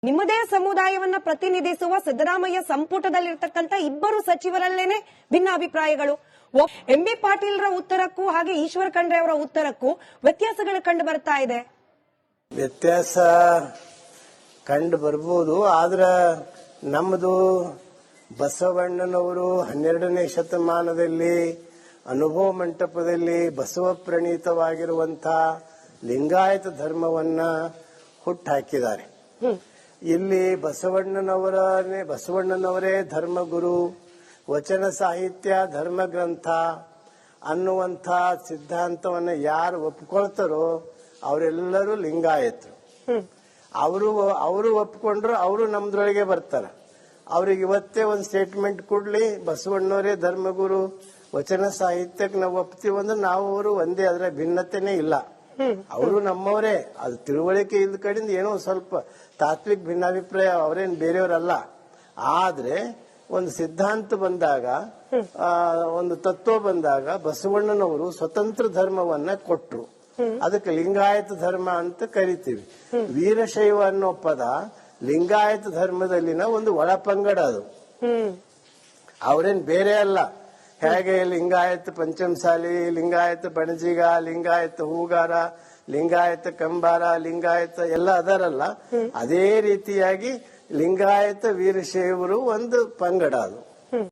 ನಿಮ್ಮದೇ ಸಮುದಾಯವನ್ನ ಪ್ರತಿನಿಧಿಸುವ ಸಿದ್ದರಾಮಯ್ಯ ಸಂಪುಟದಲ್ಲಿರ್ತಕ್ಕಂಥ ಇಬ್ಬರು ಸಚಿವರಲ್ಲೇನೆ ಭಿನ್ನಾಭಿಪ್ರಾಯಗಳು. ಎಂ.ಬಿ. ಪಾಟೀಲ್ರ ಉತ್ತರಕ್ಕೂ ಹಾಗೆ ಈಶ್ವರ್ ಖಂಡ್ರೆ ಅವರ ಉತ್ತರಕ್ಕೂ ವ್ಯತ್ಯಾಸಗಳು ಕಂಡು ಬರ್ತಾ ಇದೆ. ವ್ಯತ್ಯಾಸ ಕಂಡು ಬರ್ಬೋದು, ಆದ್ರ ನಮ್ಮದು ಬಸವಣ್ಣನವರು 12ನೇ ಶತಮಾನದಲ್ಲಿ ಅನುಭವ ಮಂಟಪದಲ್ಲಿ ಬಸವ ಪ್ರಣೀತವಾಗಿರುವಂತಹ ಲಿಂಗಾಯತ ಧರ್ಮವನ್ನ ಹುಟ್ಟಾಕಿದ್ದಾರೆ. ಇಲ್ಲಿ ಬಸವಣ್ಣನವರೇ ಧರ್ಮಗುರು, ವಚನ ಸಾಹಿತ್ಯ ಧರ್ಮ ಗ್ರಂಥ ಅನ್ನುವಂಥ ಸಿದ್ಧಾಂತವನ್ನ ಯಾರು ಒಪ್ಕೊಳ್ತಾರೋ ಅವರೆಲ್ಲರೂ ಲಿಂಗಾಯತರು. ಅವರು ಒಪ್ಕೊಂಡ್ರು ಅವರು ನಮ್ದ್ರೊಳಗೆ ಬರ್ತಾರ. ಅವ್ರಿಗೆ ಇವತ್ತೇ ಒಂದು ಸ್ಟೇಟ್ಮೆಂಟ್ ಕೊಡ್ಲಿ, ಬಸವಣ್ಣವರೇ ಧರ್ಮಗುರು, ವಚನ ಸಾಹಿತ್ಯಕ್ಕೆ ನಾವು ಒಪ್ತೀವಂದ್ರೆ ನಾವು ಅವರು ಒಂದೇ, ಅದರ ಭಿನ್ನತೆನೇ ಇಲ್ಲ. ಅವರು ನಮ್ಮವರೇ. ಅದು ತಿಳುವಳಿಕೆ ಇದ್ದ ಕಡೆಯಿಂದ ಏನೋ ಸ್ವಲ್ಪ ತಾತ್ವಿಕ ಭಿನ್ನಾಭಿಪ್ರಾಯ, ಅವರೇನು ಬೇರೆಯವರಲ್ಲ. ಆದ್ರೆ ಒಂದು ಸಿದ್ಧಾಂತ ಬಂದಾಗ, ಒಂದು ತತ್ವ ಬಂದಾಗ ಬಸವಣ್ಣನವರು ಸ್ವತಂತ್ರ ಧರ್ಮವನ್ನ ಕೊಟ್ರು. ಅದಕ್ಕೆ ಲಿಂಗಾಯತ ಧರ್ಮ ಅಂತ ಕರಿತೀವಿ. ವೀರಶೈವ ಅನ್ನೋ ಪದ ಲಿಂಗಾಯತ ಧರ್ಮದಲ್ಲಿನ ಒಂದು ಒಳಪಂಗಡ. ಅದು ಅವರೇನ್ ಬೇರೆ ಅಲ್ಲ. ಹೇಗೆ ಲಿಂಗಾಯತ ಪಂಚಮಸಾಲಿ, ಲಿಂಗಾಯತ ಬಣಜಿಗ, ಲಿಂಗಾಯತ ಹೂಗಾರ, ಲಿಂಗಾಯತ ಕಂಬಾರ, ಲಿಂಗಾಯತ ಎಲ್ಲ ಅದರಲ್ಲ, ಅದೇ ರೀತಿಯಾಗಿ ಲಿಂಗಾಯತ ವೀರಶೈವರು ಒಂದು ಪಂಗಡ ಅದು.